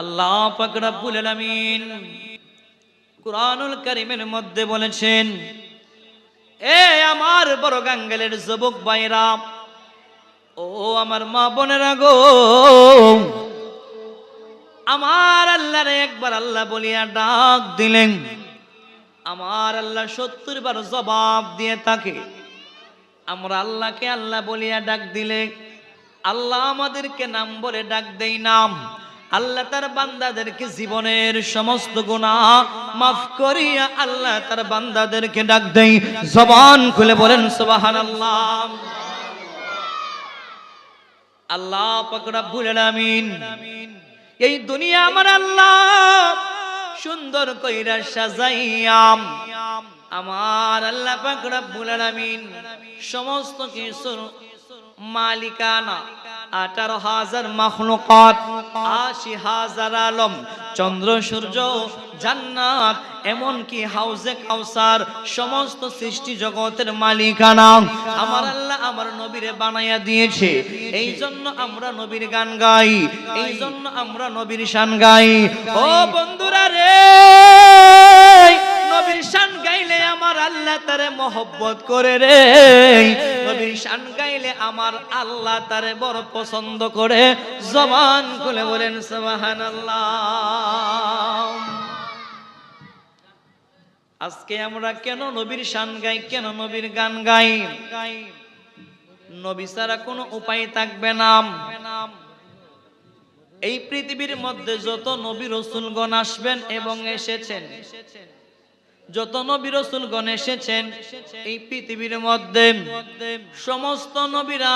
আল্লাহ পাক রব্বুল আলামিন কুরআনুল কারীমের মধ্যে বলেছেন, এ আমার বড় গাঙ্গেলের যুবক ভাইরা, ও আমার মা বোনেরা গো, আমার আল্লাহরে একবার আল্লাহ বলিয়া ডাক দিলেন, আমার আল্লাহ 70 বার জবাব দিয়ে থাকে। আমরা আল্লাহকে আল্লাহ বলিয়া ডাক দিলে আল্লাহ আমাদেরকে নাম বলে ডাক দেই নাম। আল্লাহ তার বান্দাদেরকে জীবনের সমস্ত গুনাহ মাফ করিয়া আল্লাহ তার বান্দাদেরকে ডাক দেই। জবান খুলে বলেন সুবহানাল্লাহ। আল্লাহ পাক রব্বুল আলামিন এই দুনিয়া আমার আল্লাহ সুন্দর কইরা সাজাইয়াম, আমার আল্লাহ পাক রব্বুল আলামিন সমস্ত কিছুর মালিকানা 18,000 মাখলুকাত, 80,000 আলম, চন্দ্র সূর্য, জান্নাত, এমনকি হাউজে কাউসার, সমস্ত সৃষ্টি জগতের মালিকানা আমার আল্লাহ আমার নবীরে বানাইয়া দিয়েছে। এই জন্য আমরা নবীর গান গাই, এই জন্য আমরা নবীর শান গাই। ও বন্ধুরা রে, নবীর শান গাইলে আমার আল্লাহ তারে মহব্বত করে রে, নবীর শান গাইলে আমার আল্লাহ তারে বড় পছন্দ করে। জবান খুলে বলেন সুবহানাল্লাহ। আজকে আমরা কেন নবীর শান গাই, কেন নবীর গান গাই? নবী ছাড়া কোনো উপায় থাকবে না। এই পৃথিবীর মধ্যে যত নবী রাসূলগণ আসবেন এবং এসেছেন, যত নবী রাসূলগণ এসেছেন এই পৃথিবীর মধ্যে, সমস্ত নবীরা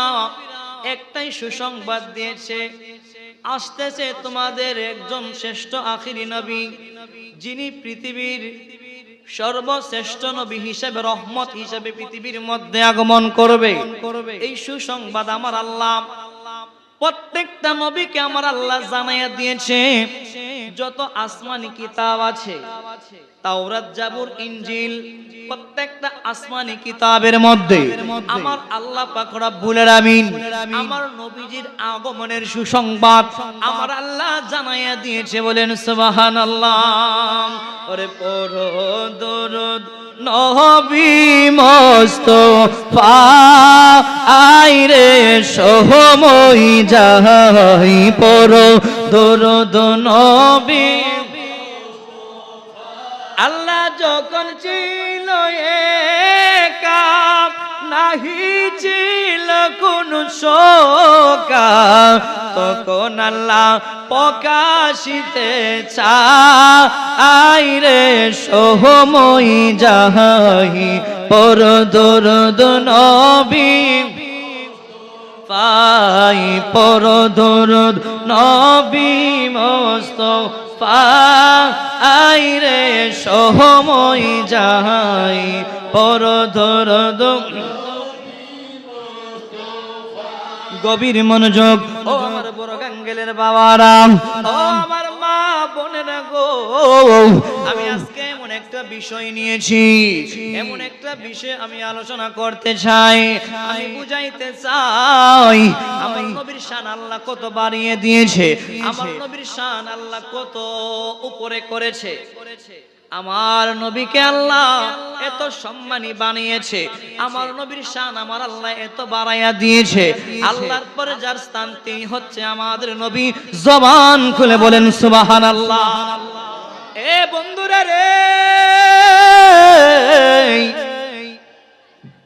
একটাই সুসংবাদ দিয়েছে, আসতেছে তোমাদের একজন শ্রেষ্ঠ আখিরি নবী, যিনি পৃথিবীর সর্বশ্রেষ্ঠ নবী হিসেবে, রহমত হিসেবে পৃথিবীর মধ্যে আগমন করবে। এই সুসংবাদ আমার আল্লাহ প্রত্যেকটা নবীকে আমার আল্লাহ জানাইয়া দিয়েছে। যত আসমানি কিতাব আছে, তাওরাত, জাবুর, ইনজিল, প্রত্যেকটা আসমানি কিতাবের মধ্যে আমার আল্লাহ পাক রব্বুল আলামিন আমার নবীজির আগমনের সুসংবাদ আমার আল্লাহ জানাইয়া দিয়েছে। বলেন সুবহানাল্লাহ। ওরে পড়ো দরুদ নবী মুস্তাফা, আইরে সময় যাই, পড়ো দরুদ নবী। আল্লাহ যখন ছিল একা, নাহি ছিল কোন শোকা, তখন আল্লাহ প্রকাশিতে চাই রে সময় যাই, পড়ো দরুদ নবী পাই, পড়ো দরুদ নবী মুস্তাফা, আইরে সময় যাই, পড়ো দরুদ। গভীর মনোযোগ, ও আমার বড় গাঙ্গেলের বাবারা, ও আমার মা বোনেরা গো, আমি আজকে এমন একটা বিষয় নিয়েছি, এমন একটা বিষয় আমি আলোচনা করতে চাই, আমি বুঝাইতে চাই আমার নবীর শান আল্লাহ কত বাড়িয়ে দিয়েছে, আমার নবীর শান আল্লাহ কত উপরে করেছে। আমার নবীকে আল্লাহ এত সম্মানী বানিয়েছে, আমার নবীর শান আমার আল্লাহ এত বাড়াইয়া দিয়েছে। আল্লাহর পরে যার স্থান তিনি হচ্ছে আমাদের নবী। জবান খুলে বলেন সুবহানাল্লাহ। এ বন্ধুরা রে,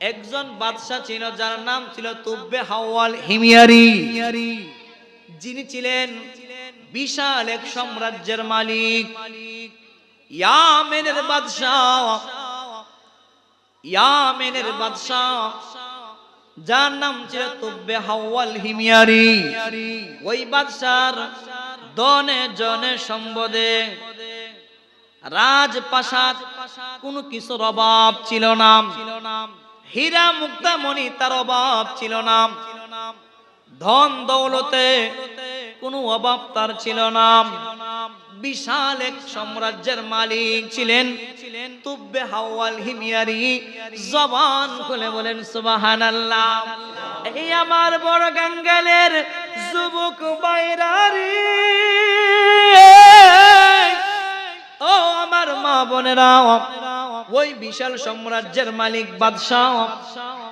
একজন বাদশা ছিল যার নাম ছিল তুব্বে হাওয়াল হিমিয়ারি, যিনি ছিলেন বিশাল এক সাম্রাজ্যের মালিক, ইয়ামেনের বাদশাহ, ইয়ামেনের বাদশাহ যার নাম ছিল তুব্বে হাওয়াল হিমিয়ারি। ওই বাদশার দনে জনে সম্বদে রাজপ্রাসাদ কোনো কিছুর অভাব ছিল না, হীরা মুক্তা মণি তার অভাব ছিল না, ধন দৌলতে কোনো অভাব তার ছিল না। বিশাল এক সাম্রাজ্যের মালিক ছিলেন তুব্বে হাওয়াল হিমিয়ারি। জবান খুলে বলেন সুবহানাল্লাহ। এই আমার বড় গাঙ্গেলের যুবক বাইরারি, বোনেরা, ওই বিশাল সাম্রাজ্যের মালিক বাদশাহ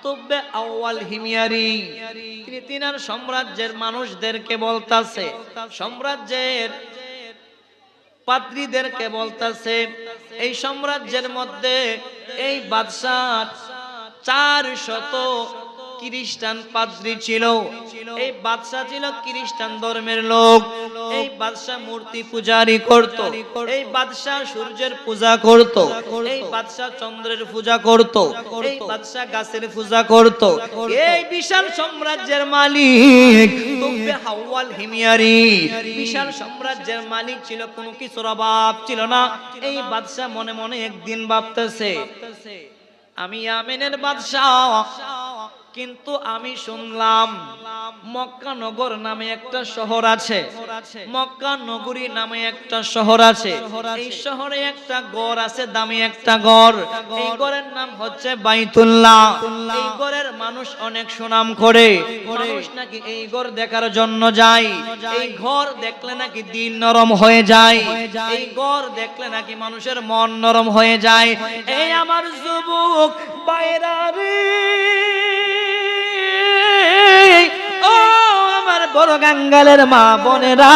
তুব্বে আউয়াল হিমিয়ারি, তিনি তিনার সাম্রাজ্যের মানুষদেরকে বলতাছে, সাম্রাজ্যের পাদ্রীদেরকে বলতাছে, এই সাম্রাজ্যের মধ্যে এই বাদশাহ 400 খ্রিস্টান পাদ্রী ছিল। এই বাদশা ছিল খ্রিস্টান ধর্মের লোক। এই বাদশা মূর্তি পূজারি করত, এই বাদশা সূর্যের পূজা করত, এই বাদশা চন্দ্রের পূজা করত, এই বাদশা গাছের পূজা করত। এই বিশাল সাম্রাজ্যের মালিক তুব্বে হাওয়াল হিমিয়ারি, বিশাল সাম্রাজ্যের মালিক ছিল, কোনো কিছুর অভাব ছিল না। এই বাদশা মনে মনে একদিন ভাবতেছে, আমি ইয়ামেনের বাদশাহ, কিন্তু আমি শুনলাম মক্কা নগর নামে একটা শহর আছে, মক্কা নগরী নামে একটা শহর আছে। এই শহরে একটা গড় আছে, দামি একটা গড়। এই গড়ের নাম হচ্ছে বাইতুল্লাহ। এই গড়ের মানুষ অনেক সুনাম করে, মানুষ নাকি এই গড় দেখার জন্য যায়। এই ঘর দেখলে নাকি দিল নরম হয়ে যায়, এই গড় দেখলে নাকি মানুষের মন নরম হয়ে যায়। এই আমার যুবক বাইরা রে, ও আমার বড় গাঙ্গালের মা বোনেরা,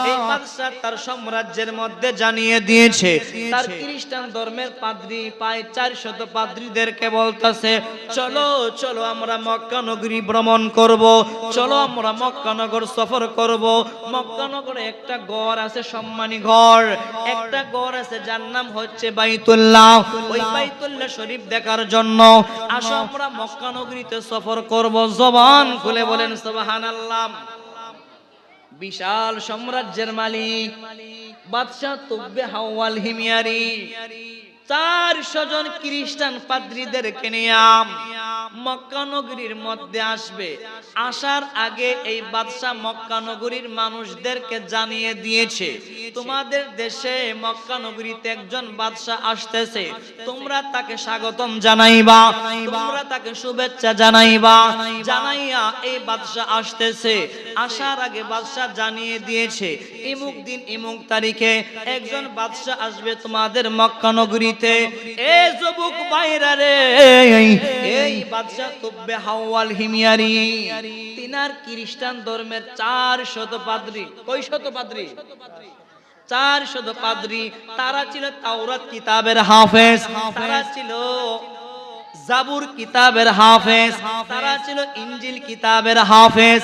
এই বাদশা তার সাম্রাজ্যের মধ্যে জানিয়ে দিয়েছে, তার খ্রিস্টান ধর্মের পাদ্রী প্রায় 400 পাদ্রীদেরকে বলতাছে, চলো চলো আমরা মক্কা নগরী ভ্রমণ করব, চলো আমরা মক্কা নগর সফর করব। মক্কা নগরে একটা ঘর আছে, সম্মানী ঘর, একটা ঘর আছে যার নাম হচ্ছে বাইতুল্লাহ। ওই বাইতুল্লাহ শরীফ দেখার জন্য আসো আমরা মক্কা নগরীতে সফর করব। জবান খুলে বলেন সুবহানাল্লাহ। বিশাল সাম্রাজ্যের মালিক বাদশা তুব্বে হাওয়াল হিমিয়ারি 400 জন খ্রিস্টান পাদ্রীদেরকে নিয়ে মক্কা নগরীর মধ্যে আসবে। আসার আগে এই বাদশা মক্কা নগরীর মানুষদেরকে জানিয়ে দিয়েছে, তোমাদের দেশে মক্কা নগরীতে একজন বাদশা আসতেছে, তোমরা তাকে স্বাগতম জানাইবা, তোমরা তাকে শুভেচ্ছা জানাইবা। জানাইয়া এই বাদশা আসতেছে, আসার আগে বাদশা জানিয়ে দিয়েছে, ইমুক দিন ইমুক তারিখে একজন বাদশা আসবে তোমাদের মক্কা নগরীতে। এ যুবক ভাইরা রে, এই বাদশা তুব্বে হাওয়াল হিমিয়ারি তিনার খ্রিস্টান ধর্মের 400 পাদ্রী, কয় শত পাদ্রী? 400 পাদ্রী। তারা ছিল তাওরাত কিতাবের হাফেজ, তারা ছিল জাবুর কিতাবের হাফেজ, তারা ছিল ইনজিল কিতাবের হাফেজ।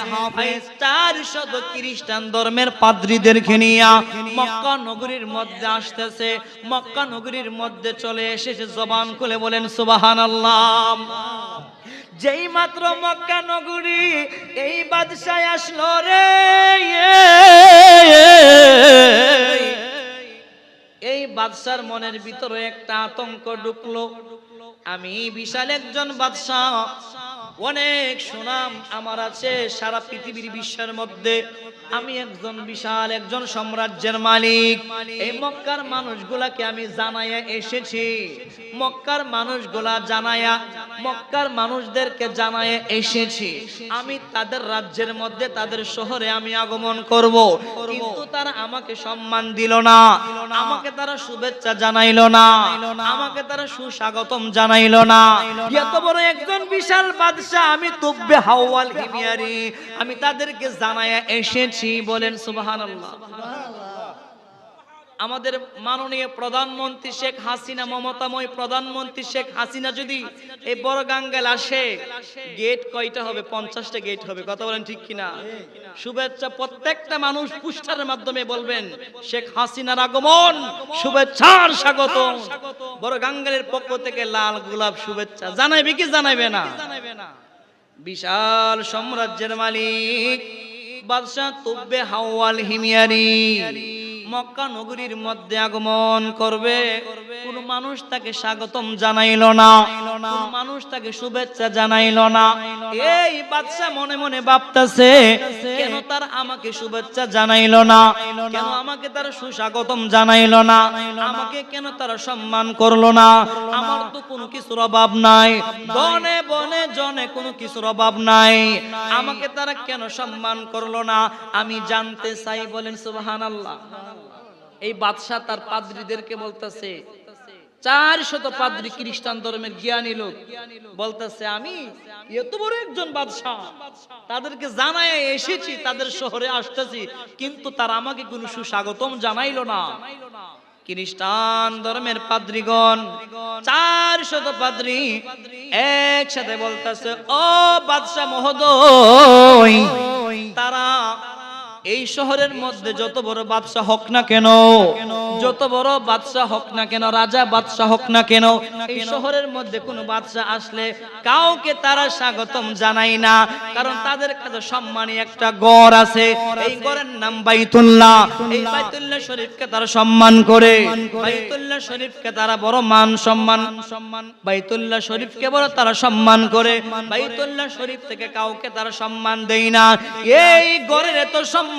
400 খ্রিস্টান ধর্মের পাদ্রীদেরকে নিয়ে মক্কা নগরীর মধ্যে আসতেছে। মক্কা নগরীর মধ্যে চলে এসেছে, জবান খুলে বলেন সুবহানাল্লাহ। যেই মাত্র মক্কা নগরী এই বাদশাহ আসলো রে, এই বাদশার মনের ভিতরে একটা আতঙ্ক ঢুকলো। আমি বিশাল একজন বাদশাহ, অনেক সুনাম আমার আছে সারা পৃথিবীর বিশ্বের মধ্যে, আমি একজন বিশাল একজন সাম্রাজ্যের মালিক। এই মক্কার মানুষগুলাকে আমি জানাইয়া এসেছি, মক্কার মানুষগুলা জানাইয়া, মক্কার মানুষদেরকে জানাইয়া এসেছি আমি তাদের রাজ্যের মধ্যে, তাদের শহরে আমি আগমন করব। কিন্তু তারা আমাকে সম্মান দিল না, আমাকে তারা শুভেচ্ছা জানাইল না, আমাকে তারা সুস্বাগতম জানাইল না। এত বড় একজন বিশাল বাদশা আমি তুব্বে হাওয়াল হিমিয়ারি, আমি তাদেরকে জানাইয়া এসেছি। বলেন সুবহানাল্লাহ। আমাদের মাননীয় প্রধানমন্ত্রী শেখ হাসিনা, মমতাময় প্রধানমন্ত্রী শেখ হাসিনা যদি এই বড় গাঙ্গেল আসে, গেট কয়টা হবে? 50টা গেট হবে। কথা বলেন ঠিক কিনা? শুভেচ্ছা প্রত্যেকটা মানুষ পোস্টারের মাধ্যমে বলবেন শেখ হাসিনার আগমন, শুভেচ্ছার স্বাগত। বড় গাঙ্গেলের পক্ষ থেকে লাল গোলাপ শুভেচ্ছা জানাইবে কি জানাইবে না? বিশাল সাম্রাজ্যের মালিক বাদশা তুব্বে হাওয়াল হিমিয়ারি মক্কা নগরীর মধ্যে আগমন করবে। কোন মানুষ তাকে স্বাগতম জানাইল না, কোন মানুষ তাকে শুভেচ্ছা জানাইল না। এই বাদশা মনে মনে ভাবতেছে, কেন তার আমাকে শুভেচ্ছা জানাইল না, কেন আমাকে তার সুস্বাগতম জানাইল না, আমাকে কেন তারা সম্মান করলো না? আমার তো কোনো কিছুর অভাব নাই, বনে বনে জনে কোনো কিছুর অভাব নাই, আমাকে তারা কেন সম্মান করলো না? আমি জানতে চাই। বলেন সুবহানাল্লাহ। এই বাদশা তার পাদ্রীদেরকে বলতেছে, 400 পাদ্রী খ্রিস্টান ধর্মের জ্ঞানী লোক বলতেছে, আমি এত বড় একজন বাদশা, তাদেরকে জানায় এসেছি, তাদের শহরে আসতেছি, কিন্তু তারা আমাকে কোনো সুস্বাগতম জানাইলো না। খ্রিস্টান ধর্মের পাদ্রীগণ 400 পাদ্রী একসাথে বলতেছে, ও বাদশা মহোদয়, তারা এই শহরের মধ্যে যত বড় বাদশা হোক না কেন, যত বড় বাদশা হোক না কেন, রাজা বাদশা হোক না কেন, এই শহরের মধ্যে কোনো বাদশা আসলে কাউকে তারা স্বাগতম জানায় না, কারণ তাদের কাছে সম্মানী একটা গড় আছে, এই গড়ের নাম বাইতুল্লাহ। এই বাইতুল্লাহ শরীফকে তারা সম্মান করে, বাইতুল্লাহ শরীফকে তারা বড় মান সম্মান, বাইতুল্লাহ শরীফকে বড় তারা সম্মান করে, বাইতুল্লাহ শরীফ থেকে কাউকে তারা সম্মান দেয় না। এই গড়ের এত সম্মান,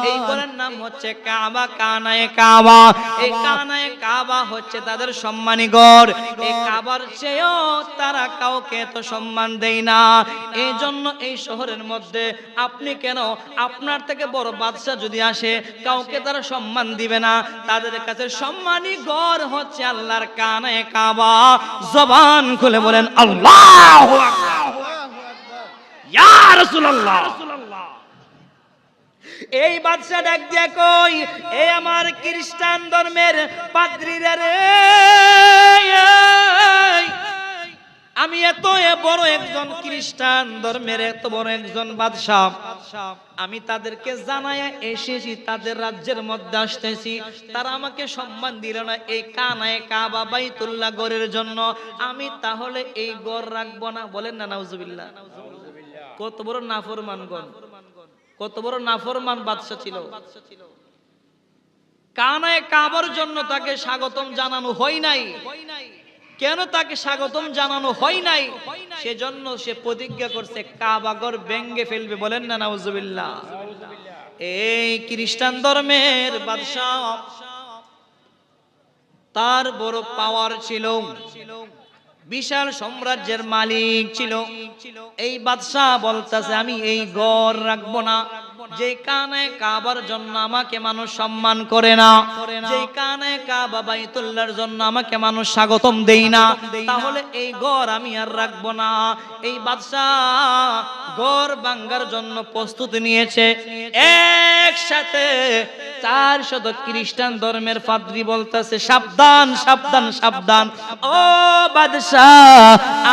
এই গড়ের নাম হচ্ছে কাবা, কানায়ে কাবা। এই কানায়ে কাবা হচ্ছে তাদের সম্মানী গড়। এই কাবার চেয়েও তারা কাউকে তো সম্মান দেয় না। এই জন্য এই শহরের মধ্যে আপনি কেন, আপনার থেকে বড় বাদশা যদি আসে, কাউকে তারা সম্মান দিবে না। তাদের কাছে সম্মানী গড় হচ্ছে আল্লাহর কানায়ে কাবা। জবান খুলে বলেন আল্লাহু আকবার, ইয়া রাসূলুল্লাহ। এই বাদশা ডাক দিয়া কই, এই আমার খ্রিস্টান ধর্মের পাদ্রীরা রে, আমি এত বড় একজন খ্রিস্টান ধর্মের এত বড় একজন বাদশা, আমি তাদেরকে জানায়া এসেছি, তাদের রাজ্যের মধ্যে আসতেছি, তারা আমাকে সম্মান দিল না এই কানায়ে কাবা বাইতুল্লাহ গড়ের জন্য, আমি তাহলে এই গড় রাখবো না? বলেন না নাউজুবিল্লাহ। কত বড় নাফরমানগণ, কত বড় নাফরমান বাদশা ছিল। কানায়ে কাবার জন্য তাকে স্বাগতম জানানো হয় নাই। কেন তাকে স্বাগতম জানানো হয় নাই? সেজন্য সে প্রতিজ্ঞা করছে কাবাঘর ভেঙে ফেলবে। বলেন না নাউজুবিল্লাহ। এই খ্রিস্টান ধর্মের বাদশা, তার বড় পাওয়ার ছিল, বিশাল সাম্রাজ্যের মালিক ছিল। এই বাদশা বলতেছে, আমি এই গড় রাখবো না, যে কানায়ে কাবার জন্য আমাকে মানুষ সম্মান করে না, যে কানায়ে কাবা বাইতুল্লাহর জন্য আমাকে মানুষ স্বাগতম দেই না, তাহলে এই গড় আমি আর রাখবো না। এই বাদশা গড় ভাঙার জন্য প্রস্তুতি নিয়েছে। একসাথে 400 খ্রিস্টান ধর্মের পাদ্রী বলতেছে, সাবধান সাবধান সাবধান, ও বাদশাহ,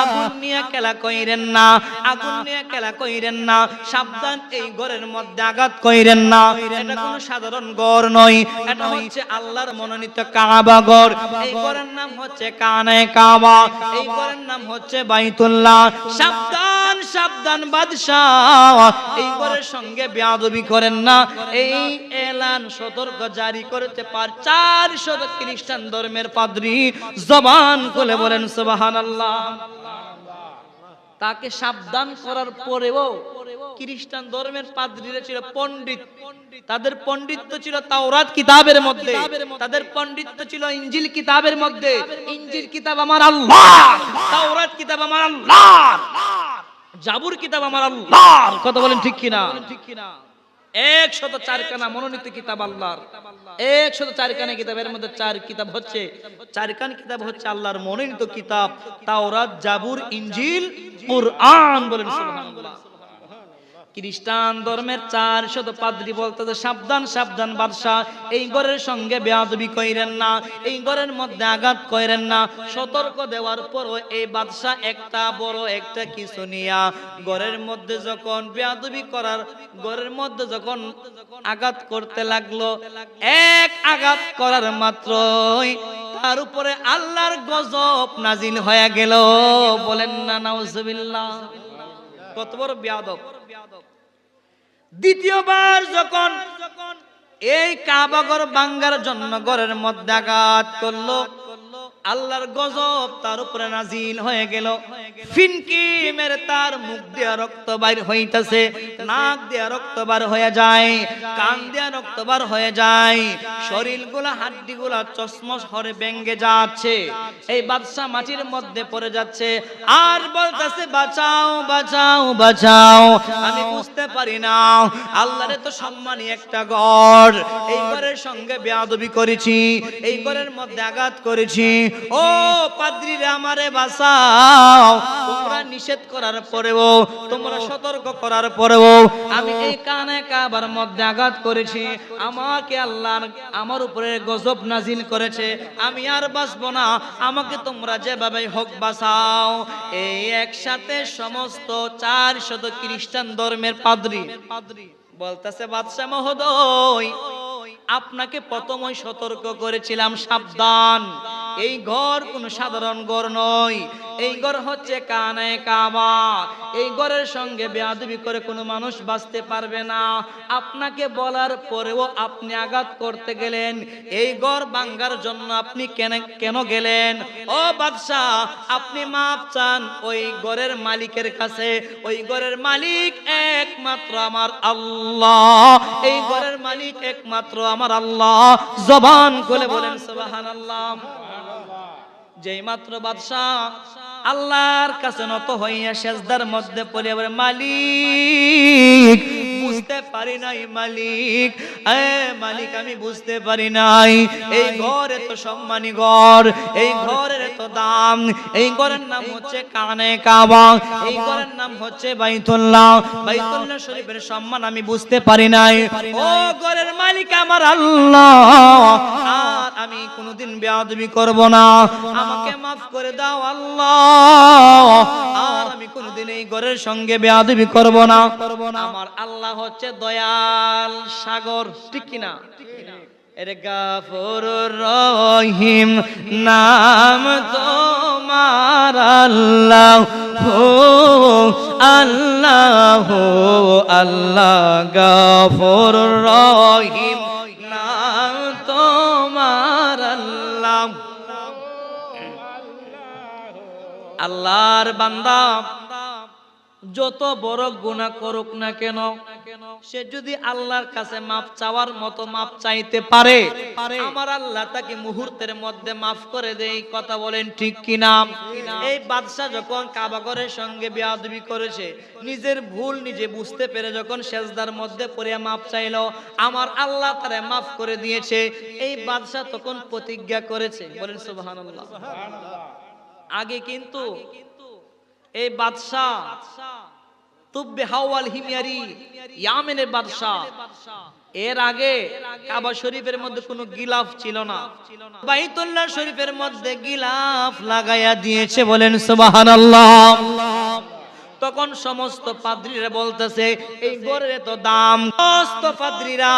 আগুন নিয়ে খেলা কইরেন না, আগুন নিয়ে খেলা কইরেন না, সাবধান, এই ঘরের মধ্যে আঘাত কইরেন না। এটা কোনো সাধারণ ঘর নয়, এটা হচ্ছে আল্লাহর মনোনীত কাবা ঘর। এই ঘরের নাম হচ্ছে কানায়ে কাবা, এই ঘরের নাম হচ্ছে বাইতুল্লাহ। সাবধান সাবধান বাদশাহ, এই ঘরের সঙ্গে বেয়াদবি করেন না। এই এলান সতর্ক জারি করতে পার 400 খ্রিস্টান ধর্মের পাদ্রী। জবান খুলে বলেন সুবহানাল্লাহ। তাকে সাবধান করার পরেও খ্রিস্টান ধর্মের পাদ্রীরা ছিল পণ্ডিত। তাদের পণ্ডিত্য ছিল তাওরাত কিতাবের মধ্যে, তাদের পণ্ডিত্য ছিল ইনজিল কিতাবের মধ্যে। ইনজিল কিতাব আমার আল্লাহ, তাওরাত কিতাব আমার আল্লাহ, জাবুর কিতাব আমার আল্লাহ। কথা বলেন ঠিক কিনা? 104 খানা মনোনীত কিতাব আল্লাহর, 104 খানা কিতাবের মধ্যে 4 কিতাব হচ্ছে, 4 খানা কিতাব হচ্ছে আল্লাহর মনোনীত কিতাব, তাওরাত, জাবুর, ইনজিল, কুরআন। বলেন সুবহানাল্লাহ। খ্রিস্টান ধর্মের 400 পাদ্রী বলতেছে, সাবধান সাবধান বাদশা, এই ঘরের সঙ্গে বেয়াদবি কইরেন না, এই ঘরের মধ্যে আঘাত কইরেন না। সতর্ক দেওয়ার পরও এই বাদশা একটা বড় একটা কিছু নিয়া ঘরের মধ্যে যখন বেয়াদবি করার, ঘরের মধ্যে যখন আঘাত করতে লাগলো, এক আঘাত করার মাত্রই তার উপরে আল্লাহর গজব নাজিল হয়ে গেল। বলেন না নাউজুবিল্লাহ। কত বড় বেয়াদব। দ্বিতীয়বার যখন এই কাবা ঘর ভাঙার জন্য ঘরের মধ্যে আঘাত করলো, আল্লাহর গজব তার উপরে নাজিল হয়ে গেল। ফিনকি মেরে তার মুখ দিয়ে রক্ত বাইর হইতাছে, নাক দিয়ে রক্ত বার হয়ে যায়, কান দিয়ে রক্ত বার হয়ে যায়, শরীরগুলা হাড্ডিগুলা চসমস হরে ভেঙে যাচ্ছে। এই বাদশা মাটির মধ্যে পড়ে যাচ্ছে আর বলতেছে বাঁচাও বাঁচাও বাঁচাও। আমি বুঝতে পারি না আল্লাহর তো সম্মানী একটা ঘর, এই ঘরের সঙ্গে বেয়াদবি করেছি, এই ঘরের মধ্যে আঘাত করেছি। ও পাদ্রীরা আমারে বাঁচাও। তোমরা নিষেধ করার পরেও, তোমরা সতর্ক করার পরেও আমি এই কানে কাবার মধ্যে আঘাত করেছি, আমাকে আল্লাহ আমার উপরে গজব নাজিল করেছে, আমি আর বাঁচবো না, আমাকে তোমরা যেভাবে হোক বাঁচাও। এই একসাথে সমস্ত 400 খ্রিস্টান ধর্মের পাদ্রী বলতেছে বাদশা মহোদয়, আপনাকে প্রথমই সতর্ক করেছিলাম, সাবধান, এই ঘর কোনো সাধারণ ঘর নয়, এই ঘর হচ্ছে কানে কাবা, এই ঘরের সঙ্গে বেয়াদবি করে কোনো মানুষ বাঁচতে পারবে না। আপনাকে বলার পরেও আপনি আঘাত করতে গেলেন, এই ঘর ভাঙার জন্য আপনি কেন গেলেন? ও বাদশাহ, আপনি মাপ চান ওই ঘরের মালিকের কাছে, ওই ঘরের মালিক একমাত্র আমার আল্লাহ, এই ঘরের মালিক একমাত্র আমার আল্লাহ। জবান খুলে বলেন সুবহানাল্লাহ। যেই মাত্র বাদশাহ আল্লাহর কাছে নত হইয়া সেজদার মধ্যে পড়ে বলে মালিক বুঝতে পারি নাই, মালিক মালিক আমি বুঝতে পারি নাই, এই ঘর এত সম্মানী ঘর, এই ঘরের এত দাম, এই ঘরের নাম হচ্ছে কানে কাবা, এই ঘরের নাম হচ্ছে বাইতুল্লাহ, বাইতুল্লাহ শরীফের সম্মান আমি বুঝতে পারি নাই। ও ঘরের মালিক আমার আল্লাহ, আর আমি কোনোদিন বেয়াদবি করব না, আমাকে মাফ করে দাও আল্লাহ, আর আমি কোনোদিন এই ঘরের সঙ্গে বেয়াদবি করব না। আমার আল্লাহ হচ্ছে দয়াল সাগর, ঠিক কিনা? এর গাফুরুর রহিম নাম তোমার আল্লাহ হো আল্লাহ আল্লাহ, গাফুরুর রহিম নাম তোমার আল্লাহ। আল্লাহর বান্দা যত বড় গুনাহ করুক না কেন, সে যদি আল্লাহর কাছে মাফ চাওয়ার মতো মাফ চাইতে পারে, আমার আল্লাহ তাকে মুহূর্তের মধ্যে মাফ করে দেয়। কথা বলেন ঠিক কিনা? এই বাদশা যখন কাবা ঘরের সঙ্গে বেয়াদবি করেছে, নিজের ভুল নিজে বুঝতে পেরে যখন সেজদার মধ্যে পড়ে মাফ চাইলো, আমার আল্লাহ তারে মাফ করে দিয়েছে। এই বাদশা তখন প্রতিজ্ঞা করেছে, বলেন সুবহানাল্লাহ। আগে কিন্তু এই বাদশা তুব্বে হাওয়াল হিমিয়ারি ইয়ামেনের বাদশা, এর আগে কাবা শরীফের মধ্যে কোনো গিলাফ ছিল না, বাইতুল্লাহ শরীফের মধ্যে গিলাফ লাগাইয়া দিয়েছে, বলেন সুবহানাল্লাহ। তখন সমস্ত পাদ্রীরা বলতেছে এই ঘরের এত দাম, সমস্ত পাদ্রীরা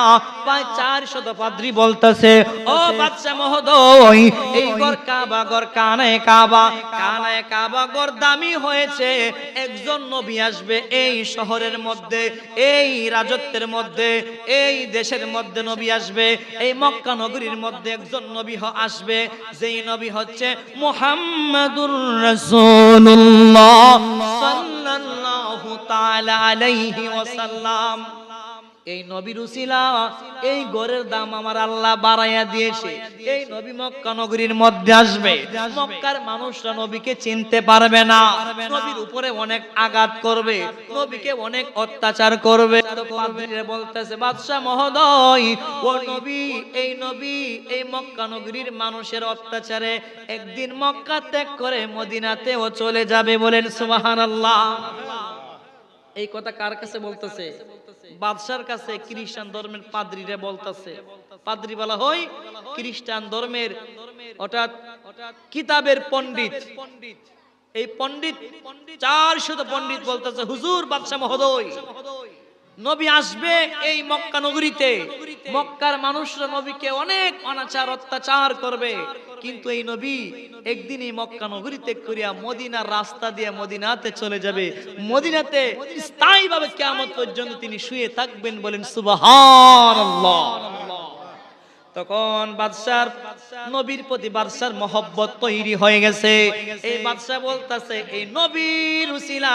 প্রায় 400 পাদ্রী বলতেছে ও বাদশা মহোদয়, এই ঘর কাবা ঘর কানে কাবা, কানে কাবা ঘর দামি হয়েছে, একজন নবী আসবে এই শহরের মধ্যে, এই রাজত্বের মধ্যে, এই দেশের মধ্যে নবী আসবে, এই মক্কা নগরীর মধ্যে একজন নবী আসবে, যেই নবী হচ্ছে মুহাম্মাদুর রাসূলুল্লাহ সাল্লাল্লাহু তাআলা আলাইহি ওয়াসাল্লাম। এই নবীর উসিলা এই ঘরের দাম আমার আল্লাহ বাড়াইয়া দিয়েছে। এই নবী মক্কা নগরীর মধ্যে আসবে, মক্কার মানুষরা নবীকে চিনতে পারবে না, নবীর উপরে অনেক আঘাত করবে, নবীকে অনেক অত্যাচার করবে। বলতেছে বাদশা মহোদয়, ও নবী, এই নবী এই মক্কা নগরীর মানুষের অত্যাচারে একদিন মক্কা ত্যাগ করে মদিনাতেও চলে যাবে, বলেন সুবহানাল্লাহ। এই কথা কার কাছে বলতেছে? বাদশার কাছে, খ্রিস্টান ধর্মের পাদ্রীরা বলতেছে। পাদ্রী বলা হয় খ্রিস্টান ধর্মের অর্থাৎ কিতাবের পণ্ডিত। এই পণ্ডিত 400 পণ্ডিত বলতেছে হুজুর বাদশা মহোদয়, নবী আসবে এই মক্কা নগরীতে, মক্কার মানুষরা নবীকে অনেক অনাচার অত্যাচার করবে, কিন্তু এই নবী একদিন এই মক্কা নগরী ত্যাগ করিয়া মদিনার রাস্তা দিয়ে মদিনাতে চলে যাবে, মদিনাতে স্থায়ীভাবে কিয়ামত পর্যন্ত তিনি শুয়ে থাকবেন, বলেন সুবহানাল্লাহ। তখন বাদশার নবীর প্রতি বাদশার মহব্বত তৈরি হয়ে গেছে। এই বাদশা বলতাছে এই নবীর উসিলা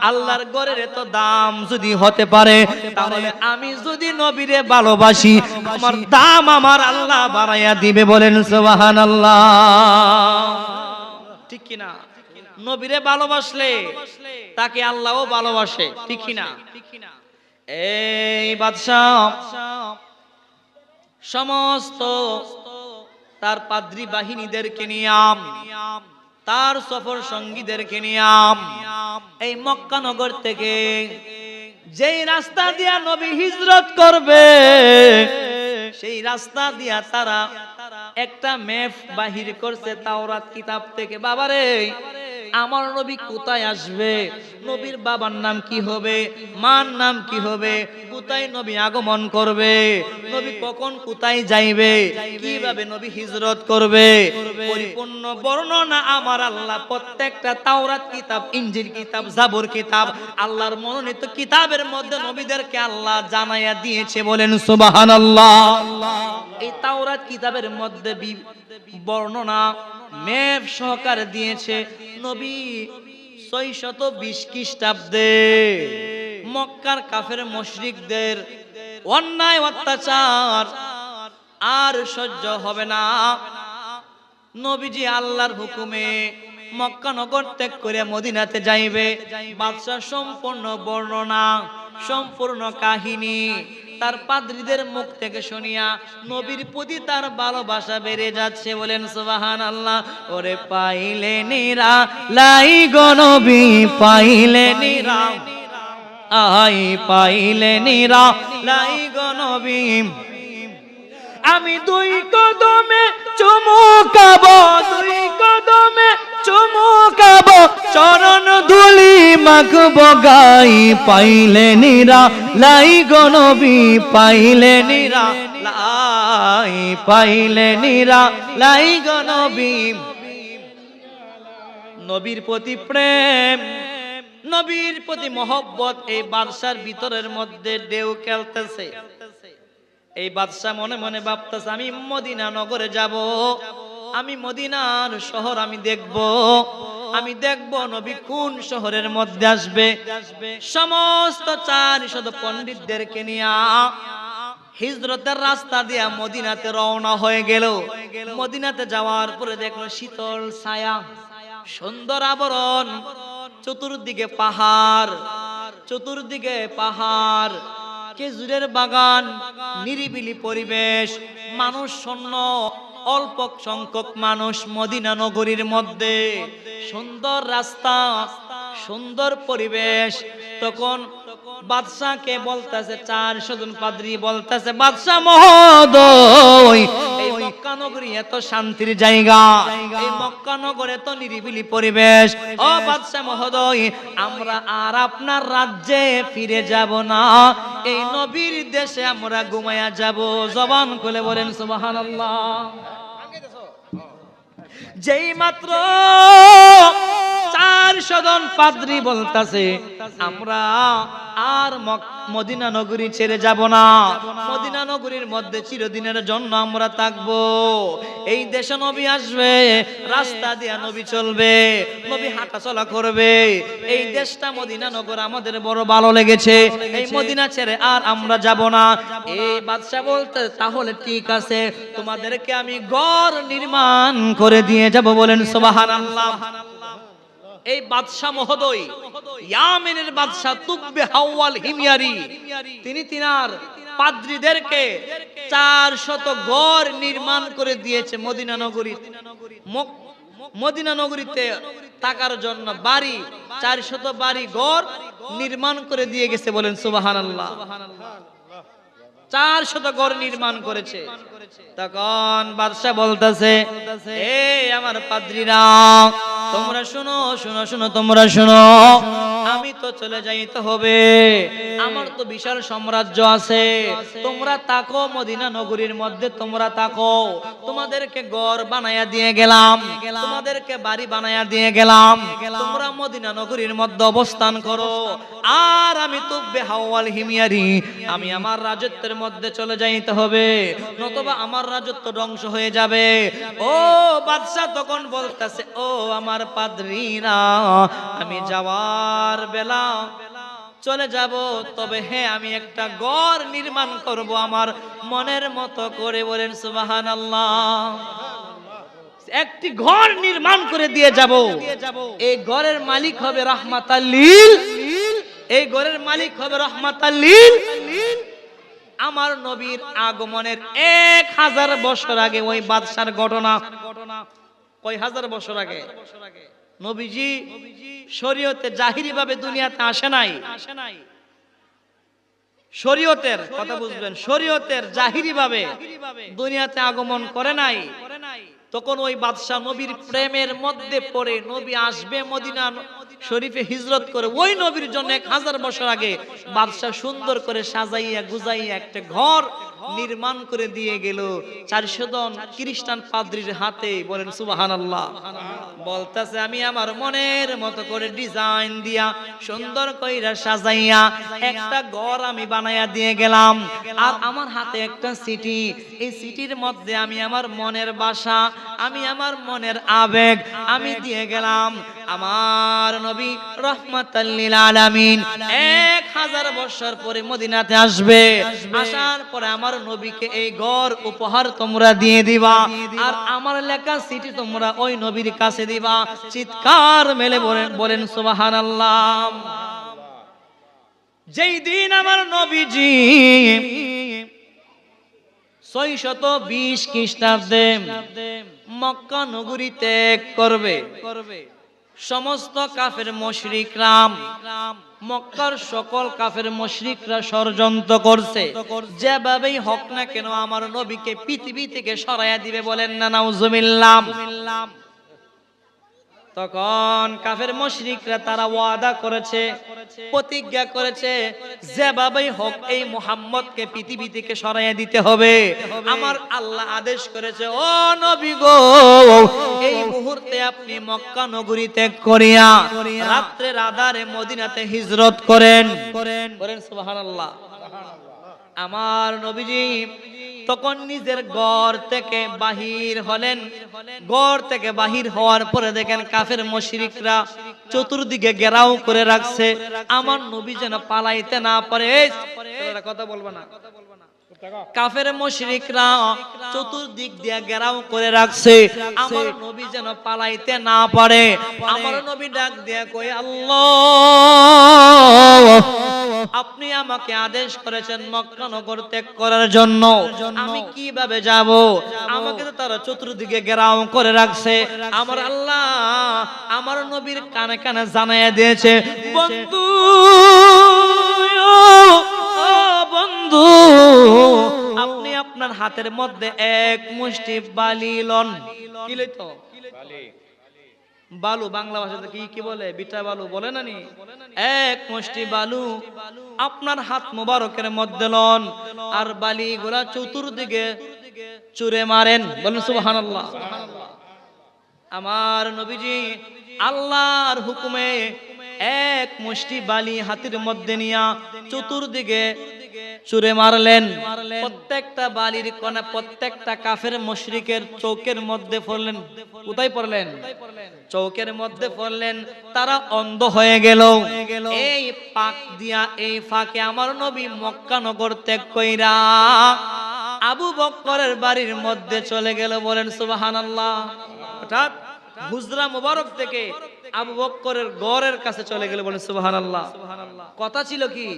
আল্লাহর ঘরের এত দাম যদি হতে পারে, তাহলে আমি যদি নবীরে ভালোবাসি আমার দাম আমার আল্লাহ বাড়াইয়া দিবে। বলেন সুবহানাল্লাহ। ঠিক কিনা? নবীরে ভালোবাসলে তাকে আল্লাহও ভালোবাসে। ঠিক কিনা? এই বাদশাহ সমস্ত তার পাদ্রী বাহিনীদেরকে নিয়াম, তার সফর সঙ্গীদেরকে নিয়াম এই মক্কা নগর থেকে যেই রাস্তা দিয়া নবী হিজরত করবে সেই রাস্তা দিয়া তারা একটা ম্যাপ বাহির করছে তাওরাত কিতাব থেকে। বাবারে, আমার নবী কোথায় আসবে, নবীর বাবার নাম কি হবে, মার নাম কি হবে, কোথায় নবী আগমন করবে, নবী কখন কোথায় যাইবে, কিভাবে নবী হিজরত করবে, পরিপূর্ণ বর্ণনা আমার আল্লাহ প্রত্যেকটা তাওরাত কিতাব, ইনজিল কিতাব, জাবুর কিতাব, আল্লাহর মনোনীত কিতাবের মধ্যে নবীদেরকে আল্লাহ জানাইয়া দিয়েছে। বলেন সুবহানাল্লাহ। এই তাওরাত কিতাবের মধ্যে বর্ণনা মেপ সহকারে দিয়েছে নবী 620 খ্রিস্টাব্দে মক্কার কাফের মুশরিকদের অন্যায় অত্যাচার আর সহ্য হবে না। নবীজি আল্লাহর হুকুমে মক্কা নগর ত্যাগ করে মদিনাতে যাইবে। বাদশা সম্পূর্ণ বর্ণনা, সম্পূর্ণ কাহিনী তার পাদ্রীদের মুখ থেকে শুনিয়া নবীর প্রতি তার ভালোবাসা বেড়ে যাচ্ছে। বলেন সুবহানাল্লাহ। ওরে পাইলে নিরা লাই গো নবী, পাইলে নিরা আই, পাইলে নিরা লাই গো নবী, আমি দুই কদমে চুমুকাবো, দুই কদমে চুমুকাবো, চরণ ধুলি মাখবো গাই, পাইলে নিরা লাই গো নবী, পাইলে নিরা লাই, পাইলে নিরা লাই গো নবী। নবীর প্রতি প্রেম, নবীর প্রতি মহব্বত এই বাদশার ভিতরের মধ্যে ঢেউ খেলতেছে। এই বাদশা মনে মনে ভাবতেছে আমি মদিনা নগরে যাব, আমি মদিনার শহর আমি দেখব, আমি দেখব নবী কোন শহরের মধ্যে আসবে। সমস্ত 400 পণ্ডিতদেরকে নিয়ে হিজরতের রাস্তা দিয়া মদিনাতে রওনা হয়ে গেল। মদিনাতে যাওয়ার পরে দেখলো শীতল ছায়া, সুন্দর আবরণ, চতুর্দিকে পাহাড়, চতুর্দিকে পাহাড়, খেজুরের বাগান, নিরিবিলি পরিবেশ, মানুষ শূন্য, অল্প সংখ্যক মানুষ মদিনা নগরীর মধ্যে, সুন্দর রাস্তা, সুন্দর পরিবেশ। তখন বাদশাকে বলতেছে 400 জন পাদ্রী বলতেছে, বাদশা মহোদয় এই মক্কা নগরী এত শান্তির জায়গা, এই মক্কা নগরে এত নিরিবিলি পরিবেশ, ও বাদশা মহোদয় আমরা আর আপনার রাজ্যে ফিরে যাব না, এই নবীর দেশে আমরা ঘুমায়া যাব। জবান খুলে বলেন সুবহানাল্লাহ। যেই মাত্র 400 জন পাদ্রী বলতাছে আমরা আর মদিনা নগরী ছেড়ে যাব না, মদিনা নগরীর মধ্যে চিরদিনের জন্য আমরা থাকবো, এই দেশে নবী আসবে, রাস্তা দিয়ে নবী চলবে, নবী হাঁটা চলা করবে, এই দেশটা মদিনা নগর আমাদের বড় ভালো লেগেছে, এই মদিনা ছেড়ে আর আমরা যাব না। এই বাদশা বলতে তাহলে ঠিক আছে, তোমাদেরকে আমি ঘর নির্মাণ করে দিয়ে যাব। বলেন সুবহানাল্লাহ। এই বাদশা মহোদয় ইয়ামেনের বাদশা তুব্বে হাওয়াল হিময়ারি তিনি তিনার পাদ্রীদেরকে 400 ঘর নির্মাণ করে দিয়েছে মদিনা নগরী। মদিনা নগরীতে থাকার জন্য বাড়ি 400 বাড়ি ঘর নির্মাণ করে দিয়ে গেছে। বলেন সুবহানাল্লাহ। 400 ঘর নির্মাণ করেছে। তখন বাদশা বলতেছে এই আমার পাদ্রীরা তোমরা শুনো শুনো শুনো তোমরা শুনো, আমি তো চলে যাইতে হবে, আমার তো বিশাল সাম্রাজ্য আছে। তোমরা তাকো মদিনা নগরীর মধ্যে, তোমরা তাকো, তোমাদেরকে ঘর বানায়া দিয়ে গেলাম, তোমাদেরকে বাড়ি বানায়া দিয়ে গেলাম, তোমরা মদিনা নগরীর মধ্যে অবস্থান করো। আর আমি তো বেহাওয়াল হিমিয়ারি, আমি আমার রাজত্বের মধ্যে চলে যাইতে হবে, নতুবা আমার রাজত্ব ধ্বংস হয়ে যাবে। ও বাদশা তখন বলতেছে, ও আমার পাদ্রীরা, আমি যাওয়ার বেলা চলে যাব, তবে হ্যাঁ আমি একটা ঘর নির্মাণ করব আমার মনের মতো করে। বলেন সুবহানাল্লাহ। একটি ঘর নির্মাণ করে দিয়ে যাব, এই ঘরের মালিক হবে রাহমাতাল লিল, এই ঘরের মালিক হবে রাহমাতাল লিল। আমার নবীর আগমনের 1000 বছর আগে ওই বাদশার ঘটনা। কয় হাজার বছর আগে? নবীজি শরীয়তে জাহিরি ভাবে দুনিয়াতে আসে নাই, শরীয়তের কথা বুঝবেন, শরীয়তের জাহিরি ভাবে দুনিয়াতে আগমন করে নাই। তখন ওই বাদশা নবীর প্রেমের মধ্যে পড়ে, নবী আসবে মদিনা শরীফে হিজরত করে, ওই নবীর জন্য 1000 বছর আগে বাদশা সুন্দর করে সাজাইয়া গুজাইয়া একটা ঘর নির্মাণ করে দিয়ে গেল 400 জন খ্রিস্টান পাদ্রীর হাতে। বলেন সুবহানাল্লাহ। বলতেছে, আমি আমার মনের মতো করে ডিজাইন দিয়া সুন্দর কইরা সাজাইয়া একটা ঘর আমি বানায়া দিয়ে গেলাম, আর আমার হাতে একটা সিটি, এই সিটির মধ্যে আমি আমার মনের বাসা, আমি আমার মনের আবেগ আমি দিয়ে গেলাম। আমার নবী রাহমাতাল লিল আলামিন 1000 বছর পরে মদিনাতে আসবে, আসার পরে আমার নবীকে এই ঘর উপহার তোমরা দিয়ে দিবা, আর আমার লেখা সিটি তোমরা ওই নবীর কাছে দিবা। চিৎকার মেলে বলেন সুবহানাল্লাহ। যেই দিন আমার নবীজি 620 খ্রিস্টাব্দে মক্কা নগরী ত্যাগ করবে, সমস্ত কাফের মুশরিকরা, মক্কার সকল কাফের মুশরিকরা ষড়যন্ত্র করছে, যেভাবেই হোক না কেন আমার নবীকে পৃথিবী থেকে সরাইয়া দিবে। বলেন না নাউজুবিল্লাহ। তখন কাফের মুশরিকরা তারা ওয়াদা করেছে, প্রতিজ্ঞা করেছে, যেভাবেই হোক এই মুহাম্মদকে পৃথিবী থেকে সরাইয়া দিতে হবে। আমার আল্লাহ আদেশ করেছে, ও নবী গো, এই মুহূর্তে আপনি মক্কা নগরী ত্যাগ করিয়া রাত্রের আধারে মদিনাতে হিজরত করেন। বলেন সুবহানাল্লাহ। আমার নবীজি তখন নিজের ঘর থেকে বাহির হলেন। ঘর থেকে বাহির হওয়ার পরে দেখেন কাফের মুশরিকরা চতুর্দিকে ঘেরাও করে রাখছে, আমার নবী যেন পালাইতে না পারে। কথা বলবো না, কাফের মুশরিকরা চতুর্দিক দিয়ে ঘেরাও করে রাখছে, আমার নবী যেন পালাইতে না পারে। আমার নবী ডাক দিয়ে কই, আল্লাহ, আপনি আমাকে আদেশ করেছেন মক্কা নগর ত্যাগ করার জন্য, আমি কিভাবে যাব? আমাকে তো তারা চতুর্দিকে ঘেরাও করে রাখছে। আমার আল্লাহ আমার নবীর কানে কানে জানাইয়া দিয়েছে, বন্ধু বন্ধু, আপনি আপনার হাতের মধ্যে এক মুষ্টি বালি লন। কি লইতো? বালু। বাংলা ভাষাতে কি বলে? বিটা বালু বলে না নি? এক মুষ্টি বালু আপনার হাত মোবারকের মধ্যে লন, আর বালি গুলা চতুর্দিকে চুরে মারেন। বলেন সুবহানাল্লাহ। আমার নবীজি আল্লাহর হুকুমে এক মুষ্টি বালি হাতের মধ্যে নিয়া চতুর্দিকে চুরে মারলেন। প্রত্যেকটা বালির কণা প্রত্যেকটা কাফের মুশরিকের চৌকের মধ্যে পড়লেন। কোথায় পড়লেন? চৌকের মধ্যে পড়লেন। তারা অন্ধ হয়ে গেল। এই পাক দিয়া, এই ফাঁকে আমার নবী মক্কা নগর ত্যাগ কইরা আবু বকরের বাড়ির মধ্যে চলে গেল। বলেন সুবহানাল্লাহ। অর্থাৎ হুজরা মুবারক থেকে আবু বকরের ঘরের কাছে চলে গেল। বলেন সুবহানাল্লাহ। কথা ছিল কি,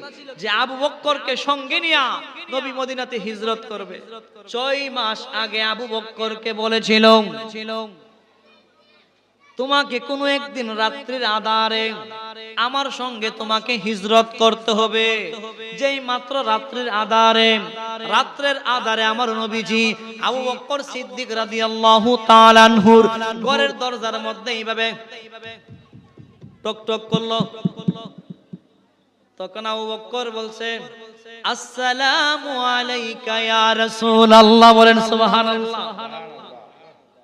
যে আবু বকরকে সঙ্গে নিয়া নবী মদিনাতে হিজরত করবে। 6 মাস আগে আবু বকরকে বলেছিল, তোমাকে কোনো একদিন রাত্রির আধারে আমার সঙ্গে তোমাকে হিজরত করতে হবে। যেই মাত্র রাত্রির আধারে আমার নবীজি আবু বকর সিদ্দিক রাদিয়াল্লাহু তাআলা আনহুর ঘরের দরজার মধ্যে এইভাবে টক টক করলো। তখন আবু বকর বলছে, আসসালামু আলাইকা ইয়া রাসূলুল্লাহ। বলেন সুবহানাল্লাহ।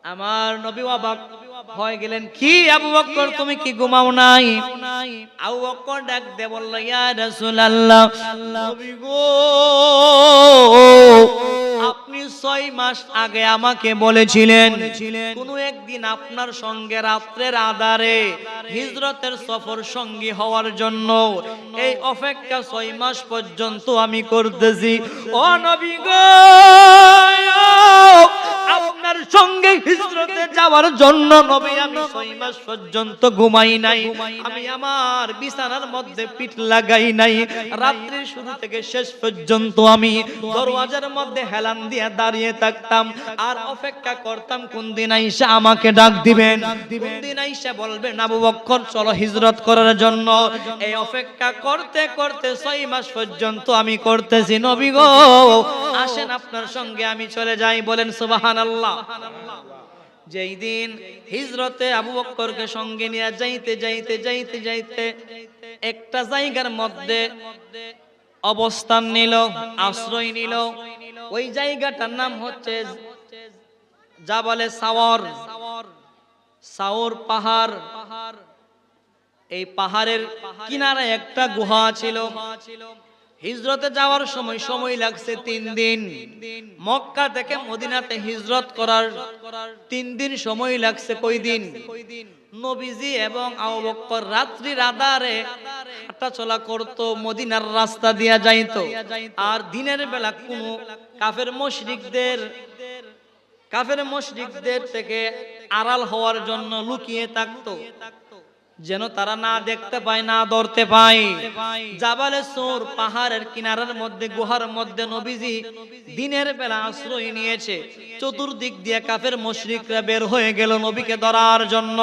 আমার নবী অবাক হয়ে গেলেন, কি আবু বকর তুমি কি ঘুমাও নাই? আবু বকর ডাক দিয়ে বলল, ইয়া রাসূলুল্লাহ, নবী গো, আপনি 6 মাস আগে আমাকে বলেছিলেন কোন একদিন আপনার সঙ্গে রাত্রের আঁধারে হিজরতের সফর সঙ্গী হওয়ার জন্য। এই অপেক্ষা 6 মাস পর্যন্ত আমি করতেছি। ও নবী গো, আপনার সঙ্গে হিজরতে যাওয়ার জন্য নবী আমি 6 মাস পর্যন্ত ঘুমাই নাই, আমি আমার বিছানার মধ্যে পিঠ লাগাই নাই। রাত্রির শুরু থেকে শেষ পর্যন্ত আমি দরওয়াজার মধ্যে হেলান দিয়ে দাঁড়িয়ে থাকতাম আর অপেক্ষা করতাম কোন দিন আইসা আমাকে ডাক দিবেন, কোন দিন আইসা বলবেন আবু বকর চলো হিজরত করার জন্য। এই অপেক্ষা করতে করতে 6 মাস পর্যন্ত আমি করতেছি। নবী গো, আসেন আপনার সঙ্গে আমি চলে যাই। বলেন সুবহানাল্লাহ। যেই দিন হিজরতে আবু বকরকে সঙ্গে নিয়ে যাইতে যাইতে যাইতে যাইতে একটা জায়গার মধ্যে অবস্থান নিল, আশ্রয় নিল। ওই জায়গাটার নাম হচ্ছে জাবালে সাওর, সাওর পাহাড়। এই পাহাড়ের কিনারে একটা গুহা ছিল। হিজরতে যাওয়ার সময় সময় লাগছে 3 দিন। মক্কা থেকে মদিনাতে হিজরত করার 3 দিন সময় লাগছে। কই দিন? নবীজি এবং আবু বকর রাত্রির আঁধারে হাঁটাচলা করত, মদিনার রাস্তা দিয়া যাইতো। আর দিনের বেলা কোন কাফের মুশরিকদের থেকে আড়াল হওয়ার জন্য লুকিয়ে থাকতো, যেন তারা না দেখতে পায়, না ধরতে পায়। জাবালে সূর পাহাড়ের কিনারার মধ্যে গুহার মধ্যে নবীজি দিনের বেলা আশ্রয় নিয়েছে। চতুর্দিক দিয়ে কাফের মুশরিকরা বের হয়ে গেল নবীকে ধরার জন্য।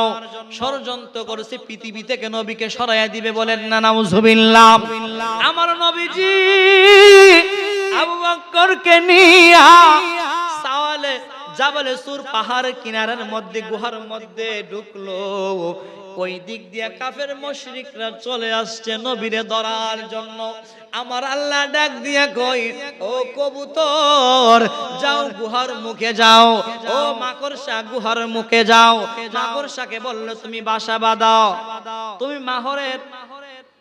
ষড়যন্ত্র করেছে পৃথিবী থেকে নবীকে সরাইয়া দিবে। বলেন না নাউজুবিল্লাহ। আমার নবীজি আবু বকরকে নিয়া জাবালে সূর পাহাড়ের কিনারার মধ্যে গুহার মধ্যে ঢুকলো। ওই দিক দিয়ে কাফের মুশরিকরা চলে আসছে নবীরে ধরার জন্য। আমার আল্লাহ ডাক দিয়া কই, ও কবুতর যাও গুহার মুখে যাও, ও মাকড়সা গুহার মুখে যাও। মাকড়সাকে বললো তুমি বাসা বাঁধাও। তুমি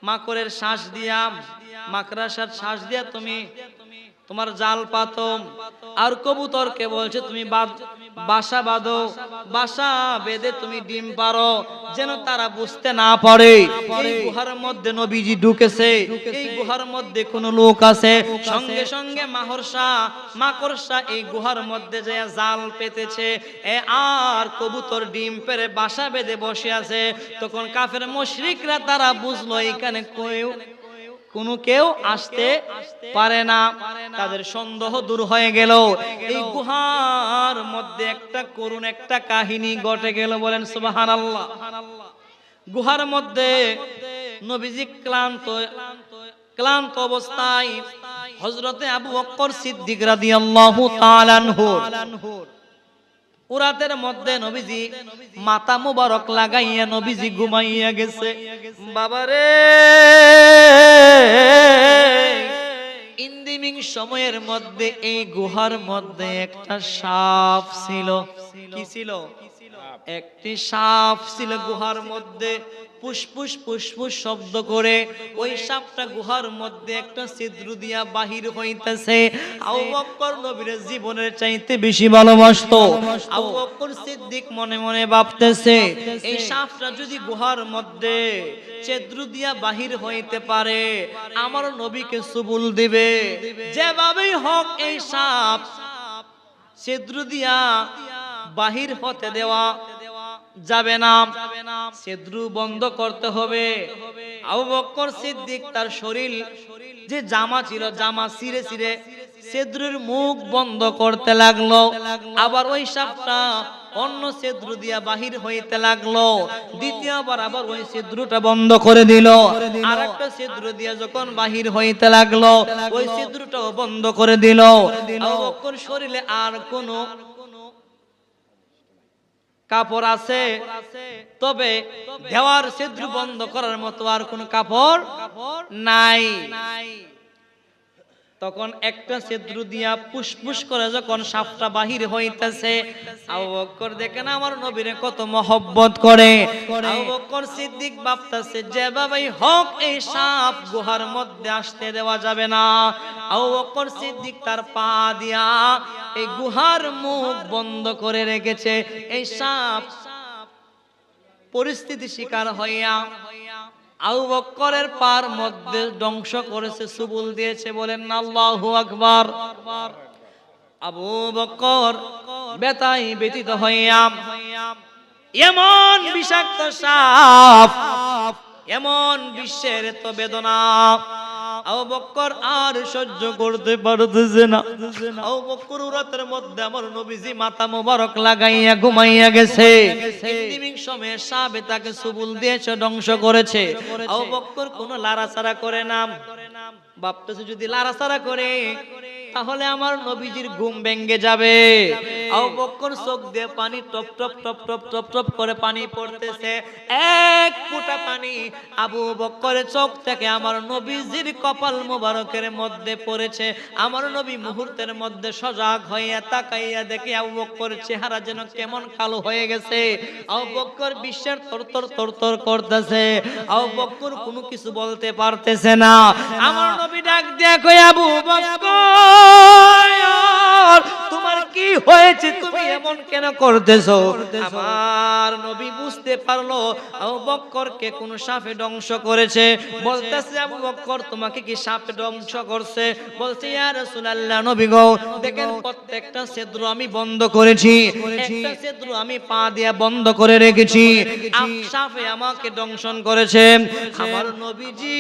মাকড়ের শ্বাস দিয়া, মাকড়সার শ্বাস দিয়া তুমি তোমার জাল পাতো। আর কবুতরকে বলছে তুমি বাসা বাঁধো, বাসা বেঁধে তুমি ডিম পারো, যেন তারা বুঝতে না পারে এই গুহার মধ্যে নবীজি ঢুকেছে, এই গুহার মধ্যে কোন লোক আছে। সঙ্গে সঙ্গে মাকড়সা এই গুহার মধ্যে যে জাল পেতেছে, আর কবুতর ডিম পেরে বাসা বেঁধে বসে আছে। তখন কাফের মুশরিকরা তারা বুঝলো এখানে কেউ আসতে পারে না। তাদের সন্দেহ দূর হয়ে গেল। এই গুহার মধ্যে একটা করুণ একটা কাহিনী ঘটে গেল। বলেন সুবহানাল্লাহ। গুহার মধ্যে নবীজি ক্লান্ত অবস্থায় হযরতে আবু বকর সিদ্দিক রাদিয়াল্লাহু তাআলা আনহু উরাতের মধ্যে নবীজি মাথা মুবারক লাগাইয়া নবীজি ঘুমাইয়া গেছে। বাবারে, ইন্দিমিং সময়ের মধ্যে এই গুহার মধ্যে একটা সাপ ছিল। কি ছিল? একটি সাপ ছিল গুহার মধ্যে। ফুসফুস ফুসফুস শব্দ করে ওই সাপটা গুহার মধ্যে একটা ছিদ্র দিয়া বাহির হইতেছে। আবু বকর নবীর জীবনের চাইতে বেশি ভালোবাসতো। আবু বকর সিদ্দিক মনে মনে ভাবতেছে, এই সাপটা যদি গুহার মধ্যে ছিদ্র দিয়া বাহির হইতে পারে, আমার নবীকে সুবুল দিবে। যেভাবেই হোক এই সাপ ছিদ্র দিয়া বাহির হতে দেওয়া যাবে না, ছিদ্র বন্ধ করতে হবে। আবু বকর সিদ্দিক তার শরীর যে জামা ছিল, জামা ছিঁড়ে ছিঁড়ে ছিদ্রের মুখ বন্ধ করতে লাগলো। আবার ওই সাপটা অন্য ছিদ্র দিয়া বাহির হইতে লাগলো। দ্বিতীয়বার আবার ওই ছিদ্রটা বন্ধ করে দিল। আরেকটা ছিদ্র দিয়া যখন বাহির হইতে লাগলো, ওই ছিদ্রটাও বন্ধ করে দিল। আবু বকর শরীরে আর কোনো কাপড় আছে, তবে দেওয়ার ছিদ্র বন্ধ করার মতো আর কোনো কাপড় নাই। তখন একটা ছিদ্র দিয়া পুষ্পুস করে যখন সাপটা বাহির হইতেছে, আবু বকর দেখেন আমার নবীরে কত মহব্বত করে। আবু বকর সিদ্দিক ভাবতেছে যেভাবেই হোক এই সাপ গুহার মধ্যে আসতে দেওয়া যাবে না। আবু বকর সিদ্দিক তার পা দিয়া এই গুহার মুখ বন্ধ করে রেখেছে। এই সাপ পরিস্থিতি শিকার হইয়া আবু বকরের পার মধ্যে ধ্বংস করেছে, সুবুল দিয়েছে। বলেন না আল্লাহু আকবার। আবু বকর বেতাই ব্যতীত হইয়া এমন বিষাক্ত সাপ, এমন বিশ্বের তো বেদনা আবু বকর আর সহ্য করতে পারতেছে না। আবু বকর রাতের মধ্যে আমার নবীজি মাথা মোবারক লাগাইয়া ঘুমাইয়া গেছে। ইন্দিমিং সময়ে সাপে তাকে সুবুল দিয়েছে, ধ্বংস করেছে। আবু বকর কোনো লাড়াচাড়া করে না। ভাবতেছে যদি লাড়াচাড়া করে তাহলে আমার নবীজির ঘুম ভেঙে যাবে। আবু বকর চোখ দিয়ে পানি top top top top top top করে পানি পড়তেছে। এক ফোঁটা পানি আবু বকরের চোখ থেকে আমার নবীজির কপাল মোবারকের মধ্যে পড়েছে। আমার নবী মুহূর্তের মধ্যে সজাগ হইয়া তাকাইয়া দেখে আবু বকরের চেহারা যেন কেমন কালো হয়ে গেছে। আবু বকর বিশ্বের তরতর তরতর করতেছে। আবু বকর কোনো কিছু বলতে পারতেছে না। আমার নবী ডাক দিয়া কই আবু বকর তোমার কি হয়েছে, তুমি এমন কেন করতেছো? আমার নবী বুঝতে পারলো আবু বকরকে কোন সাপে ধ্বংস করেছে। বলতেছে আবু বকর তোমাকে কি সাপে ধ্বংস করছে? বলছে ইয়া রাসূলুল্লাহ নবী গো দেখেন প্রত্যেকটা ছিদ্র আমি বন্ধ করেছি, একটা ছিদ্র আমি পা দিয়ে বন্ধ করে রেখেছি, সাপে আমাকে দংশন করেছে। আমার নবীজি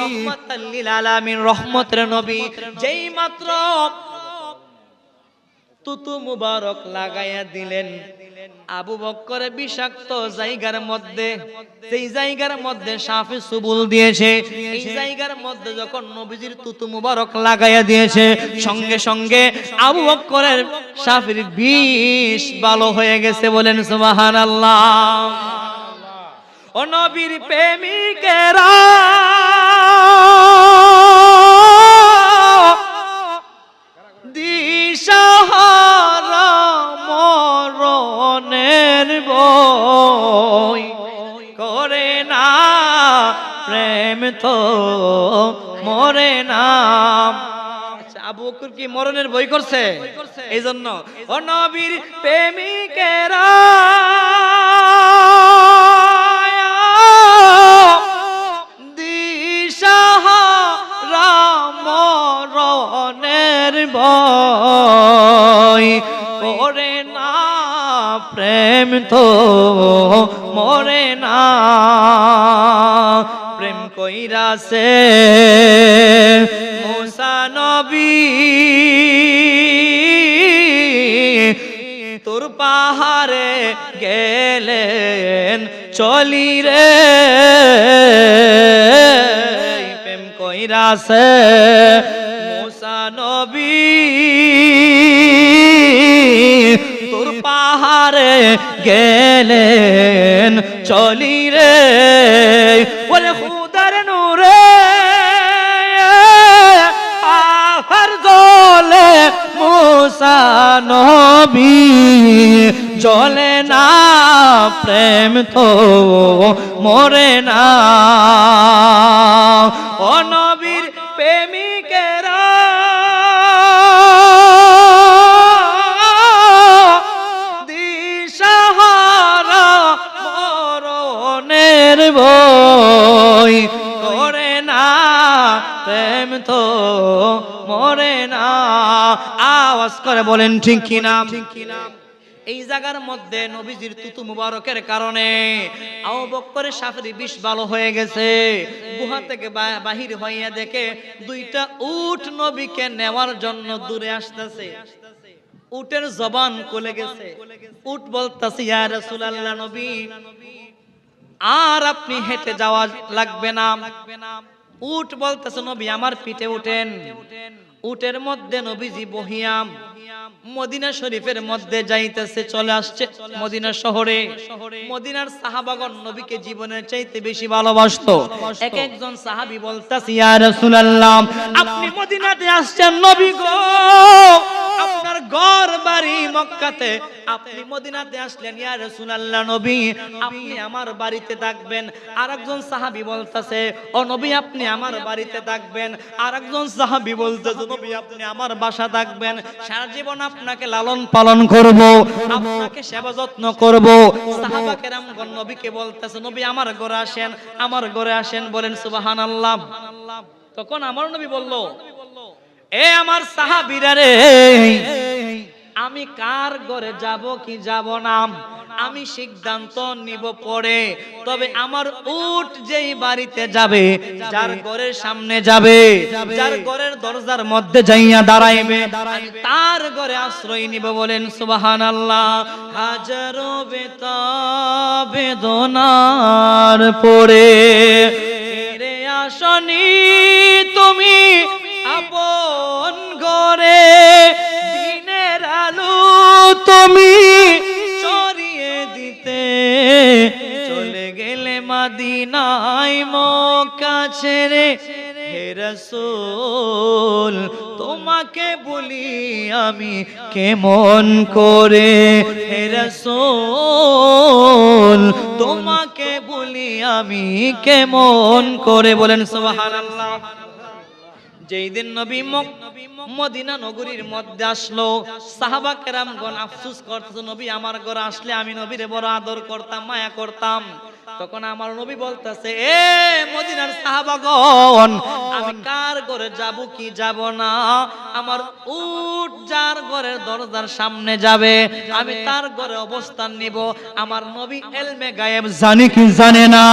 রহমাতাল লিল আলামিন, রহমতের নবী, যেই মাত্র তুতু মুবারক লাগাইয়া দিলেন আবু বকরের বিষাক্ত জায়গার মধ্যে, সেই জায়গার মধ্যে সাপে সুবুল দিয়েছে, এই জায়গার মধ্যে যখন নবীজির তুতু মুবারক লাগাইয়া দিয়েছে, সঙ্গে সঙ্গে আবু বকরের সাপের বিষ ভালো হয়ে গেছে। বলেন সুবহানাল্লাহ। ও নবীর প্রেমিকেরা দিশাহারা মরণের বই করে না, প্রেম তো মরে না। আবু বকর কি মরণের বই করছে? এই জন্য ও নবীর প্রেমিকেরা দিশাহারা মরণের ভয় করে না, প্রেম তো মরে না। প্রেম কইরাছে মুসা নবী তোর পাহাড়ে গেলেন চলি রে, প্রেম কইরাছে মুসা নবী তোর পাহাড়ে গেলেন চলি রে। বলে খুদার নূরে পাহাড় জ্বলে মুসা নবী জ্বলে না, প্রেম তো মরে না। ও নবীর প্রেমিকেরা দিশাহারা মরণের ভয় করে না, প্রেম তো মরে না। আওয়াজ করে বলেন ঠিক কিনা? এই জায়গার মধ্যে নবীজির তুতু মুবারকের কারণে আবু বকরের সাপের বিষ ভালো হয়ে গেছে। গুহা থেকে বাহির হইয়া দেখে দুইটা উট নবীকে নেওয়ার জন্য দূরে আসতেছে। উটের জবান খুলে গেছে। উট বলতাছে ইয়া রাসূলুল্লাহ নবী, আর আপনি হেঁটে যাওয়া লাগবে না। উট বলতেছে নবী আমার পিঠে উঠেন। উটের মধ্যে নবীজি বহিয়াম মদিনা শরীফের মধ্যে যাইতেছে, চলে আসছে মদিনা শহরে। মদিনার সাহাবাগণ নবীকে জীবনের চাইতে বেশি ভালোবাসতো। এক একজন সাহাবী বলতাছে ইয়া রাসূলুল্লাহ আপনি মদিনাতে আসছেন নবী গো, আপনার ঘর বাড়ি মক্কাতে, আপনি মদিনাতে আসলেন ইয়া রাসূলুল্লাহ নবী আপনি আমার বাড়িতে থাকবেন। আরেকজন সাহাবী বলতাছে ও নবী আপনি আমার বাড়িতে থাকবেন। আরেকজন সাহাবী বলতেছে নবী আপনি আমার বাসা থাকবেন, সারা জীবন আপনাকে লালন পালন করব, আপনাকে সেবা যত্ন করব। সাহাবা কেরামগণ নবীকে বলতেছে নবী আমার ঘরে আসেন, আমার ঘরে আসেন। বলেন সুবহানাল্লাহ। তখন আমার নবী বলল এ আমার সাহাবীরা রে, আমি কার ঘরে যাব কি যাব না আমি সিদ্ধান্ত নিব পরে, তবে আমার উট যেই বাড়িতে যাবে, যার ঘরের সামনে যাবে, যার ঘরের দরজার মধ্যে যাইয়া দাঁড়াইবে, আমি তার ঘরে আশ্রয় নিব। বলেন সুবহানাল্লাহ। হাজারো বেদনার পরে ফিরে আসনি তুমি আপন ঘরে, দিনের আলো তুমি ছড়িয়ে দিতে চলে গেলে মদিনায় মক্কা ছেড়ে। হে রাসূল তোমাকে বলি আমি কেমন করে, হে রাসূল তোমাকে বলি আমি কেমন করে। বলেন সুবহানাল্লাহ। যেই দিন নবী মদিনা নগরীর মধ্যে আসলো, সাহাবা কেরামগণ আফসোস করতেছে নবী আমার ঘরে আসলে আমি নবীরে বড় আদর করতাম, মায়া করতাম। তখন আমার নবী বলতেছে এ মদিনার সাহাবাগণ আমি কার ঘরে যাব কি যাব না, আমার উট যার ঘরের দরজার সামনে যাবে আমি তার ঘরে অবস্থান নিব। আমার নবী ইলমে গায়েব জানে কি জানে না?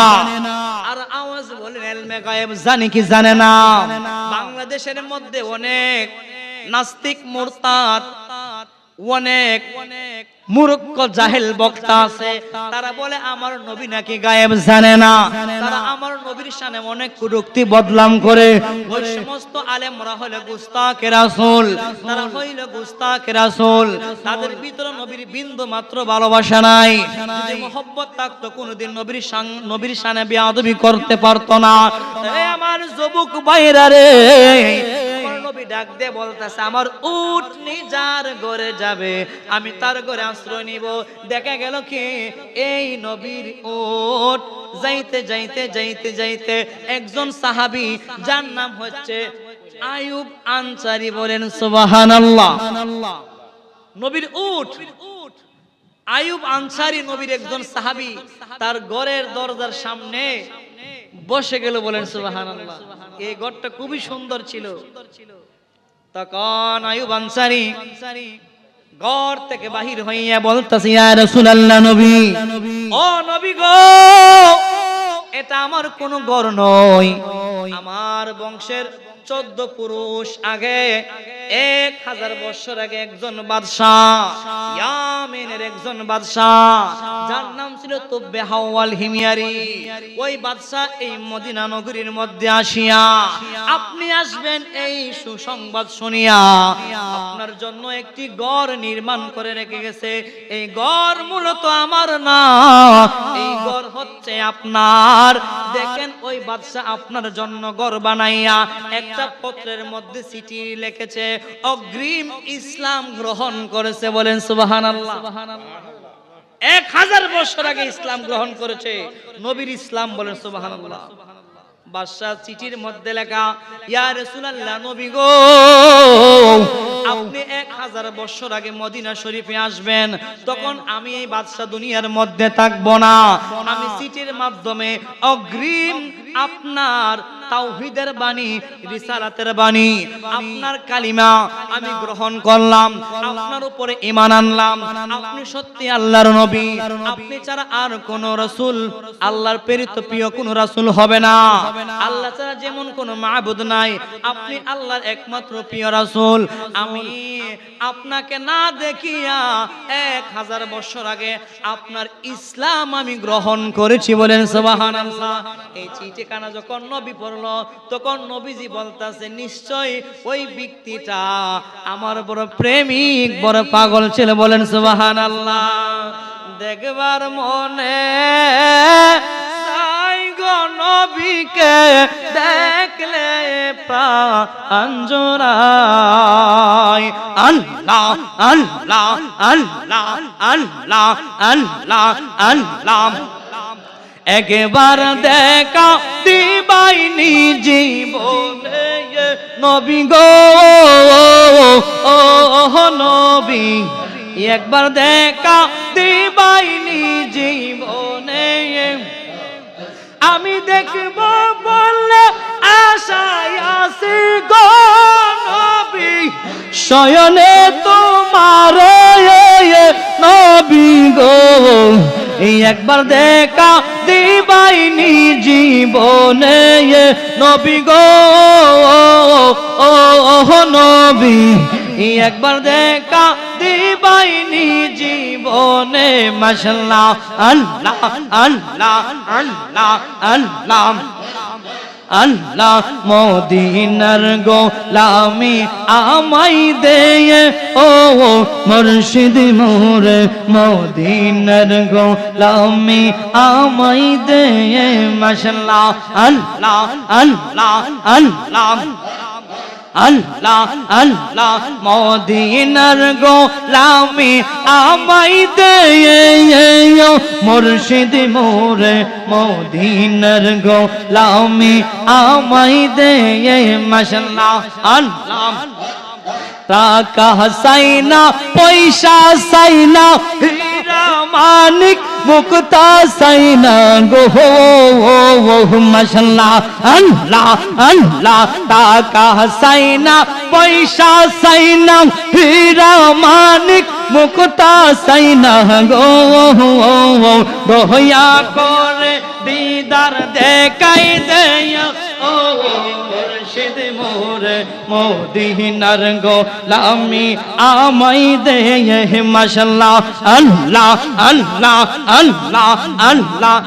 আর আওয়াজ বলেন ইলমে গায়েব জানে কি জানে না? বাংলাদেশের মধ্যে অনেক নাস্তিক মুরতাদ, অনেক মূর্খ জাহেল বক্তা আছে, তারা বলে আমার নবী নাকি গায়েব জানে না। তারা আমার নবীর শানে অনেক কটূক্তি বদনাম করে। ওই সমস্ত আলেমরা হলো গুস্তাখে রাসূল, তারা হইল গুস্তাখে রাসূল। তাদের ভিতরে নবীর বিন্দু মাত্র ভালোবাসা নাই। যদি মহব্বত থাকতো কোনদিন নবীর শানে বেয়াদবি করতে পারতো না। এ আমার যুবক ভাইরা রে, নবী ডাক দিয়ে বলতেছে আমার উট যার ঘরে যাবে আমি তার ঘরে আশ্রয় নিব। দেখা গেল কি এই নবীর উট যাইতে যাইতে যাইতে যাইতে একজন সাহাবী যার নাম হচ্ছে আইয়ুব আনসারী। বলেন সুবহানাল্লাহ। নবীর উট আইয়ুব আনসারী নবীর একজন সাহাবী, তার ঘরের দরজার সামনে বসে গেল। বলেন সুবহানাল্লাহ। এই ঘরটা খুবই সুন্দর ছিল। তখন আইয়ুব আনসারী ঘর থেকে বাহির হইয়া বলতেছে ইয়া রাসূলুল্লাহ নবী, ও নবী গো এটা আমার কোন ঘর নয়, আমার বংশের 14 পুরুষ আগে 1000 বছর আগে একজন বাদশাহ, ইয়ামেনের একজন বাদশাহ যার নাম ছিল তুব্বে হাওয়াল হিমিয়ারি। ওই বাদশাহ এই মদিনা নগরীর মধ্যে আসিয়া আপনি আসবেন এই সুসংবাদ শুনিয়া আপনার জন্য একটি ঘর নির্মাণ করে রেখে গেছে। এই ঘর মূলত আমার না, এই ঘর হচ্ছে আপনার। দেখেন ওই বাদশাহ আপনার জন্য ঘর বানাইয়া একটা পত্রের মধ্যে চিঠি লিখেছে, অগ্রিম ইসলাম গ্রহণ করেছে। বলেন সুবহানাল্লাহ। 1000 বছর আগে ইসলাম গ্রহণ করেছে নবীর ইসলাম। বলেন সুবহানাল্লাহ। বাদশাহ চিঠির মধ্যে লেখা ইয়া রাসূলুল্লাহ নবী গো আপনি 1000 বছর আগে মদিনা শরীফে আসবেন, তখন আমি এই বাদশাহ দুনিয়ার মধ্যে থাকবো না। আমি চিঠির মাধ্যমে অগ্রিম আপনার তাওহীদের বাণী, রিসালাতের বাণী, আপনার কালিমা আমি গ্রহণ করলাম, আপনার উপরে ঈমান আনলাম, আপনি সত্যি আল্লাহর নবী, আপনি ছাড়া আর কোন রাসূল, আল্লাহর প্রেরিত প্রিয় কোন রাসূল হবে না, আল্লাহ ছাড়া যেমন কোন মাবুদ নাই, আপনি আল্লাহর একমাত্র প্রিয় রাসূল। আমি আপনাকে না দেখিয়া 1000 বছর আগে আপনার ইসলাম আমি গ্রহণ করেছি, বলেন সুবহানাল্লাহ। এই চিঠিখানা যখন নবী পড়লো তখন নবীজি বলতাছে নিশ্চয় ওই ব্যক্তিটা আমার বড় প্রেমিক, বড় পাগল ছিল, বলেন সুবহানাল্লাহ। দেখবার মনে চাই গো নবীকে, দেখলে প্রাণ জোড়ায়। আল্লাহ আল্লাহ আল্লাহ আল্লাহ আল্লাহ আল্লাহ, একবার দেখা দিবাইনি জীবনে নবী গো, ও নবী, একবার দেখা দিবাইনি জীবনে, আমি দেখব বললে আশায় আছি গো নবী, শয়নে তোমার নবী গো, একবার দেখা দিবাইনি জীবনে নবী গো, ও নবী, একবার দেখা দিবাইনি জীবনে। মাশাআল্লাহ আল্লাহ আল্লাহ আল্লাহ আল্লাহ আল্লাহ, মদিনার গোলামি আমায় দে ও মুর্শিদ মোরে, মদিনার গোলামি আমায় দে। মাশাআল্লাহ আল্লাহ আল্লাহ আল্লাহ আল্লাহ আল্লাহ, মদিনার গোলামি আমায় দে মুর্শিদ মোরে, মদিনার গোলামি আমায় দে। মাশাআল্লাহ আল্লাহ, টাকা চাইনা পয়সা চাইনা, হীরা মানিক মুক্তা চাইনা গো, মাশাআল্লাহ আল্লাহ আল্লাহ, টাকা চাইনা পয়সা চাইনা, হীরা মানিক মুক্তা চাইনা গো, দয়া করে দিদার দেখাই দেয়া ও মুর্শিদ মোরে, মদিনার গোলামি আমায় দে। মাশাআল্লাহ আল্লাহ আল্লাহ আল্লাহ আল্লাহ,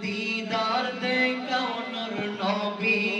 দিদার দেখাও নূর নবী